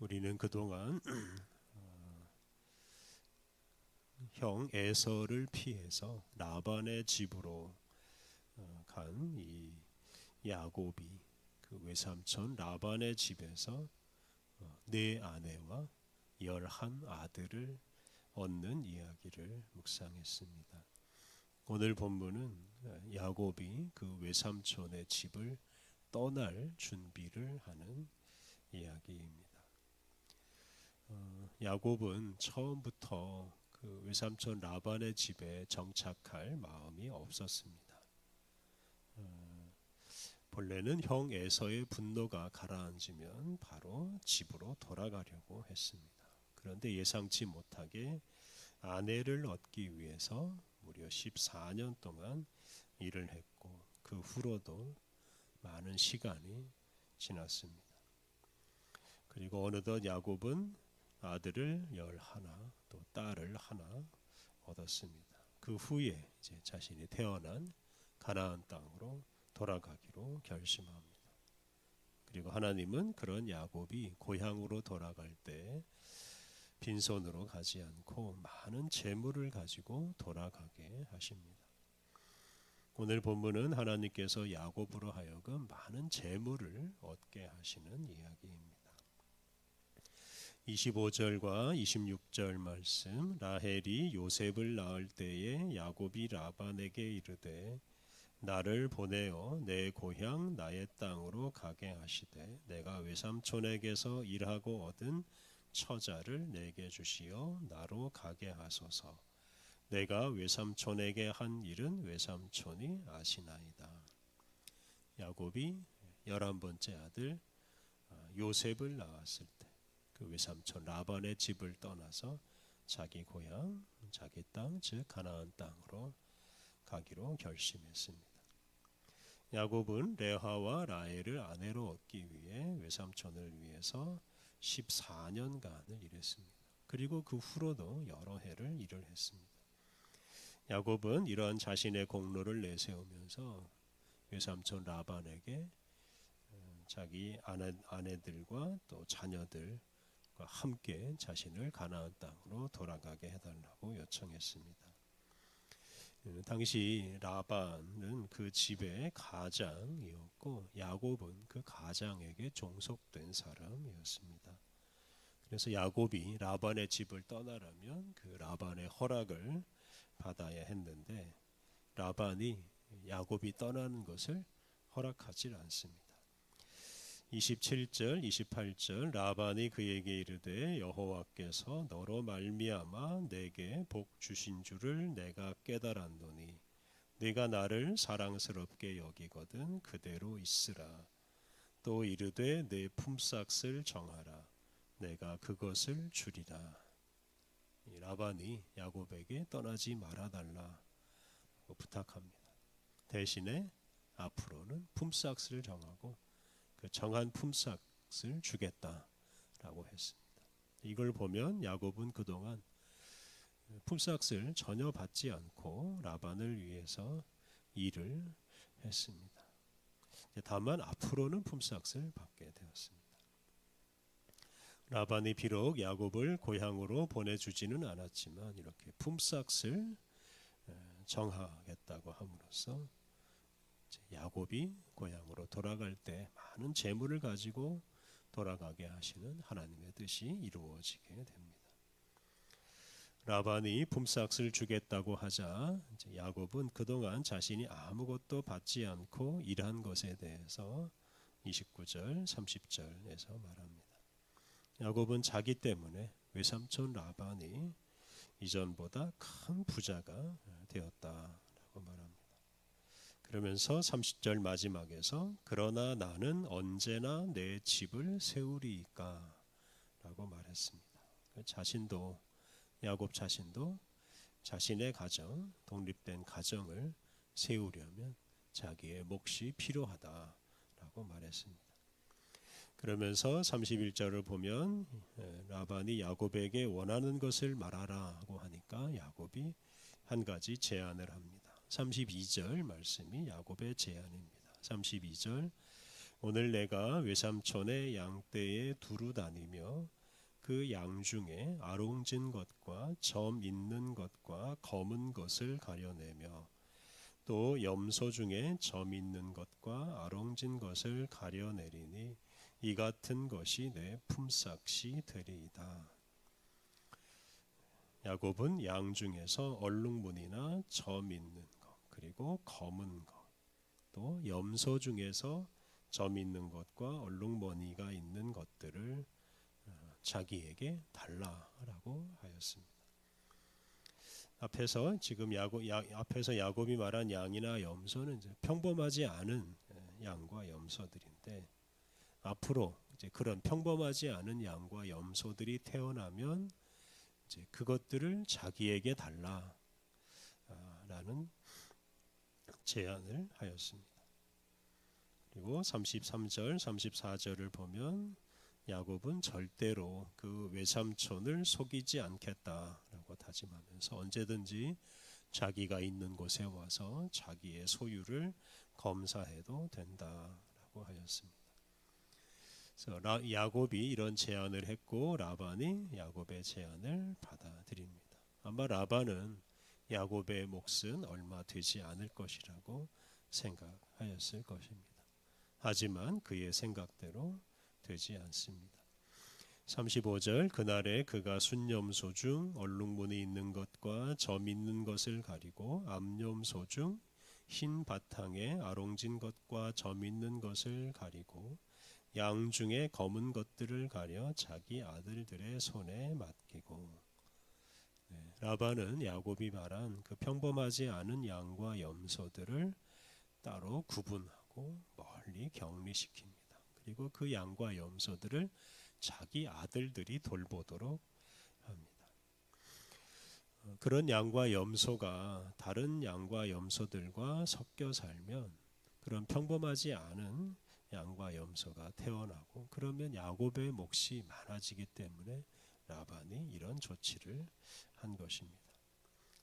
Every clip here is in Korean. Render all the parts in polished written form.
우리는 그동안 형 에서를 피해서 라반의 집으로 간 이 야곱이 그 외삼촌 라반의 집에서 네 아내와 11 아들을 얻는 이야기를 묵상했습니다. 오늘 본문은 야곱이 그 외삼촌의 집을 떠날 준비를 하는 이야기입니다. 야곱은 처음부터 그 외삼촌 라반의 집에 정착할 마음이 없었습니다. 본래는 형 에서의 분노가 가라앉으면 바로 집으로 돌아가려고 했습니다. 그런데 예상치 못하게 아내를 얻기 위해서 무려 14년 동안 일을 했고 그 후로도 많은 시간이 지났습니다. 그리고 어느덧 야곱은 아들을 11, 또 딸을 하나 얻었습니다. 그 후에 이제 자신이 태어난 가나안 땅으로 돌아가기로 결심합니다. 그리고 하나님은 그런 야곱이 고향으로 돌아갈 때 빈손으로 가지 않고 많은 재물을 가지고 돌아가게 하십니다. 오늘 본문은 하나님께서 야곱으로 하여금 많은 재물을 얻게 하시는 이야기입니다. 25절과 26절 말씀, 라헬이 요셉을 낳을 때에 야곱이 라반에게 이르되 나를 보내어 내 고향 나의 땅으로 가게 하시되 내가 외삼촌에게서 일하고 얻은 처자를 내게 주시어 나로 가게 하소서. 내가 외삼촌에게 한 일은 외삼촌이 아시나이다. 야곱이 11번째 아들 요셉을 낳았을 때 그 외삼촌 라반의 집을 떠나서 자기 고향, 자기 땅, 즉 가나안 땅으로 가기로 결심했습니다. 야곱은 레아와 라헬을 아내로 얻기 위해 외삼촌을 위해서 14년간을 일했습니다. 그리고 그 후로도 여러 해를 일을 했습니다. 야곱은 이러한 자신의 공로를 내세우면서 외삼촌 라반에게 자기 아내들과 또 자녀들과 함께 자신을 가나안 땅으로 돌아가게 해달라고 요청했습니다. 당시 라반은 그 집의 가장이었고 야곱은 그 가장에게 종속된 사람이었습니다. 그래서 야곱이 라반의 집을 떠나려면 그 라반의 허락을 받아야 했는데 라반이 야곱이 떠나는 것을 허락하지 않습니다. 27절, 28절 라반이 그에게 이르되 여호와께서 너로 말미암아 내게 복 주신 줄을 내가 깨달았노니 네가 나를 사랑스럽게 여기거든 그대로 있으라. 또 이르되 내 품삯을 정하라. 내가 그것을 주리라. 라반이 야곱에게 떠나지 말아달라고 부탁합니다. 대신에 앞으로는 품삯을 정하고 그 정한 품삯을 주겠다라고 했습니다. 이걸 보면 야곱은 그동안 품삯을 전혀 받지 않고 라반을 위해서 일을 했습니다. 다만 앞으로는 품삯을 받게 되었습니다. 라반이 비록 야곱을 고향으로 보내주지는 않았지만 이렇게 품삯을 정하겠다고 함으로써 야곱이 고향으로 돌아갈 때 많은 재물을 가지고 돌아가게 하시는 하나님의 뜻이 이루어지게 됩니다. 라반이 품삯을 주겠다고 하자 야곱은 그동안 자신이 아무것도 받지 않고 일한 것에 대해서 29절, 30절에서 말합니다. 야곱은 자기 때문에 외삼촌 라반이 이전보다 큰 부자가 되었다라고 말합니다. 그러면서 30절 마지막에서 그러나 나는 언제나 내 집을 세우리이까 라고 말했습니다. 자신도 야곱 자신도 자신의 가정, 독립된 가정을 세우려면 자기의 몫이 필요하다라고 말했습니다. 그러면서 31절을 보면 라반이 야곱에게 원하는 것을 말하라고 하니까 야곱이 한 가지 제안을 합니다. 32절 말씀이 야곱의 제안입니다. 32절 오늘 내가 외삼촌의 양떼에 두루 다니며 그 양 중에 아롱진 것과 점 있는 것과 검은 것을 가려내며 또 염소 중에 점 있는 것과 아롱진 것을 가려내리니 이 같은 것이 내 품삯이 되리이다. 야곱은 양 중에서 얼룩무늬나 점 있는 것, 그리고 검은 것, 또 염소 중에서 점 있는 것과 얼룩무늬가 있는 것들을 자기에게 달라라고 하였습니다. 앞에서 지금 앞에서 야곱이 말한 양이나 염소는 이제 평범하지 않은 양과 염소들인데, 앞으로 이제 그런 평범하지 않은 양과 염소들이 태어나면 이제 그것들을 자기에게 달라라는 제안을 하였습니다. 그리고 33절, 34절을 보면 야곱은 절대로 그 외삼촌을 속이지 않겠다라고 다짐하면서 언제든지 자기가 있는 곳에 와서 자기의 소유를 검사해도 된다라고 하였습니다. 그래서 야곱이 이런 제안을 했고 라반이 야곱의 제안을 받아들입니다. 아마 라반은 야곱의 몫은 얼마 되지 않을 것이라고 생각하였을 것입니다. 하지만 그의 생각대로 되지 않습니다. 35절, 그날에 그가 순염소 중 얼룩무늬 있는 것과 점 있는 것을 가리고 암염소 중 흰 바탕에 아롱진 것과 점 있는 것을 가리고 양 중에 검은 것들을 가려 자기 아들들의 손에 맡기고. 라반은 야곱이 말한 그 평범하지 않은 양과 염소들을 따로 구분하고 멀리 격리시킵니다. 그리고 그 양과 염소들을 자기 아들들이 돌보도록 합니다. 그런 양과 염소가 다른 양과 염소들과 섞여 살면 그런 평범하지 않은 양과 염소가 태어나고, 그러면 야곱의 몫이 많아지기 때문에 라반이 이런 조치를 한 것입니다.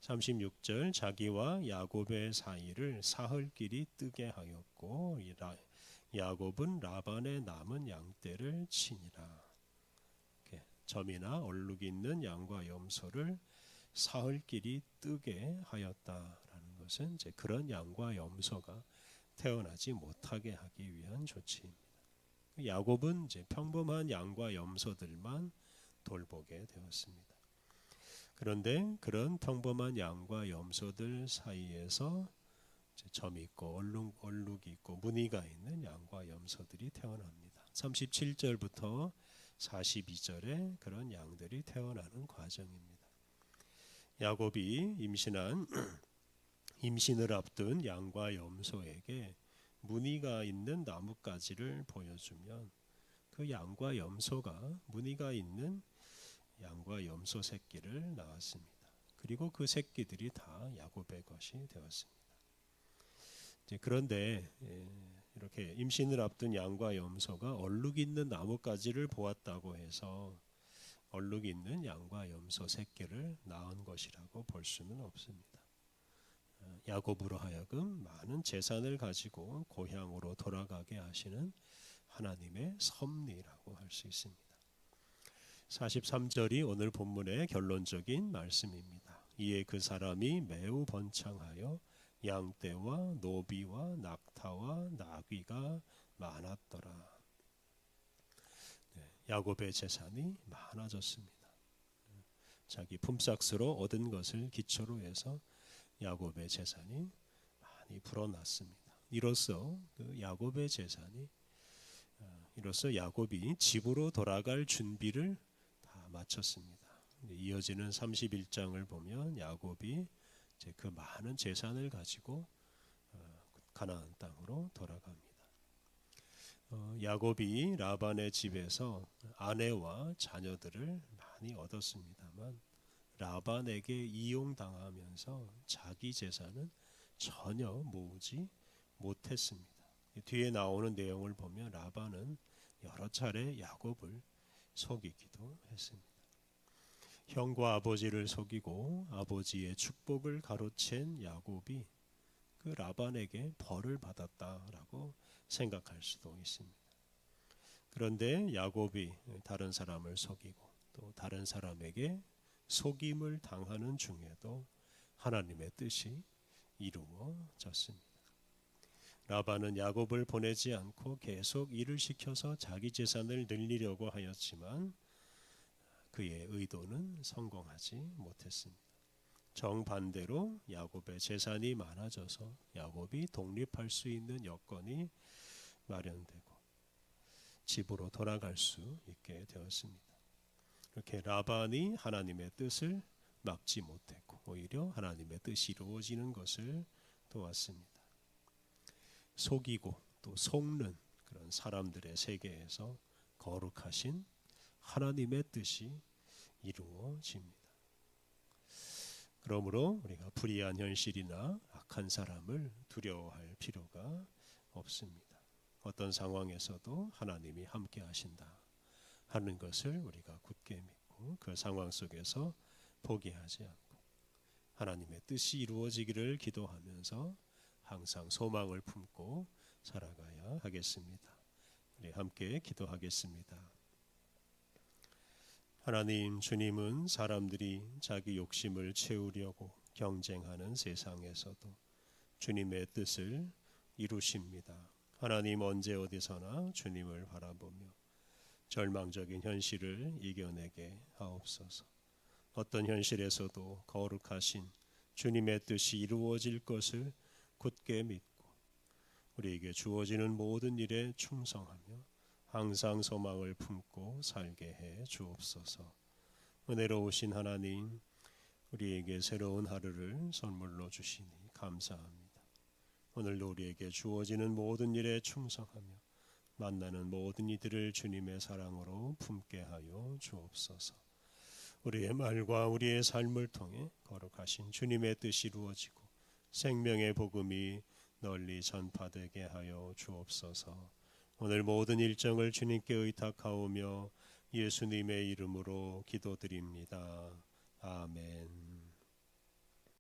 36절, 자기와 야곱의 사이를 사흘길이 뜨게 하였고 야곱은 라반의 남은 양떼를 치니라. 점이나 얼룩이 있는 양과 염소를 사흘길이 뜨게 하였다라는 것은 이제 그런 양과 염소가 태어나지 못하게 하기 위한 조치입니다. 야곱은 이제 평범한 양과 염소들만 돌보게 되었습니다. 그런데 그런 평범한 양과 염소들 사이에서 점 있고 얼룩이 있고 무늬가 있는 양과 염소들이 태어납니다. 37절부터 42절에 그런 양들이 태어나는 과정입니다. 야곱이 임신을 앞둔 양과 염소에게 무늬가 있는 나뭇가지를 보여주면 그 양과 염소가 무늬가 있는 양과 염소 새끼를 낳았습니다. 그리고 그 새끼들이 다 야곱의 것이 되었습니다. 그런데 이렇게 임신을 앞둔 양과 염소가 얼룩 있는 나뭇가지를 보았다고 해서 얼룩 있는 양과 염소 새끼를 낳은 것이라고 볼 수는 없습니다. 야곱으로 하여금 많은 재산을 가지고 고향으로 돌아가게 하시는 하나님의 섭리라고 할 수 있습니다. 43절이 오늘 본문의 결론적인 말씀입니다. 이에 그 사람이 매우 번창하여 양떼와 노비와 낙타와 나귀가 많았더라. 야곱의 재산이 많아졌습니다. 자기 품삯으로 얻은 것을 기초로 해서 야곱의 재산이 많이 불어났습니다. 이로써 그 야곱의 재산이 이로써 야곱이 집으로 돌아갈 준비를 다 마쳤습니다. 이어지는 31장을 보면 야곱이 이제 그 많은 재산을 가지고 가나안 땅으로 돌아갑니다. 야곱이 라반의 집에서 아내와 자녀들을 많이 얻었습니다만 라반에게 이용당하면서 자기 재산은 전혀 모으지 못했습니다. 뒤에 나오는 내용을 보면 라반은 여러 차례 야곱을 속이기도 했습니다. 형과 아버지를 속이고 아버지의 축복을 가로챈 야곱이 그 라반에게 벌을 받았다라고 생각할 수도 있습니다. 그런데 야곱이 다른 사람을 속이고 또 다른 사람에게 속임을 당하는 중에도 하나님의 뜻이 이루어졌습니다. 라반은 야곱을 보내지 않고 계속 일을 시켜서 자기 재산을 늘리려고 하였지만 그의 의도는 성공하지 못했습니다. 정반대로 야곱의 재산이 많아져서 야곱이 독립할 수 있는 여건이 마련되고 집으로 돌아갈 수 있게 되었습니다. 이렇게 라반이 하나님의 뜻을 막지 못했고 오히려 하나님의 뜻이 이루어지는 것을 도왔습니다. 속이고 또 속는 그런 사람들의 세계에서 거룩하신 하나님의 뜻이 이루어집니다. 그러므로 우리가 불의한 현실이나 악한 사람을 두려워할 필요가 없습니다. 어떤 상황에서도 하나님이 함께 하신다 하는 것을 우리가 굳게 믿고 그 상황 속에서 포기하지 않고 하나님의 뜻이 이루어지기를 기도하면서 항상 소망을 품고 살아가야 하겠습니다. 우리 함께 기도하겠습니다. 하나님, 주님은 사람들이 자기 욕심을 채우려고 경쟁하는 세상에서도 주님의 뜻을 이루십니다. 하나님, 언제 어디서나 주님을 바라보며 절망적인 현실을 이겨내게 하옵소서. 어떤 현실에서도 거룩하신 주님의 뜻이 이루어질 것을 굳게 믿고 우리에게 주어지는 모든 일에 충성하며 항상 소망을 품고 살게 해 주옵소서. 은혜로우신 하나님, 우리에게 새로운 하루를 선물로 주시니 감사합니다. 오늘도 우리에게 주어지는 모든 일에 충성하며 만나는 모든 이들을 주님의 사랑으로 품게 하여 주옵소서. 우리의 말과 우리의 삶을 통해 거룩하신 주님의 뜻이 이루어지고 생명의 복음이 널리 전파되게 하여 주옵소서. 오늘 모든 일정을 주님께 의탁하오며 예수님의 이름으로 기도드립니다. 아멘.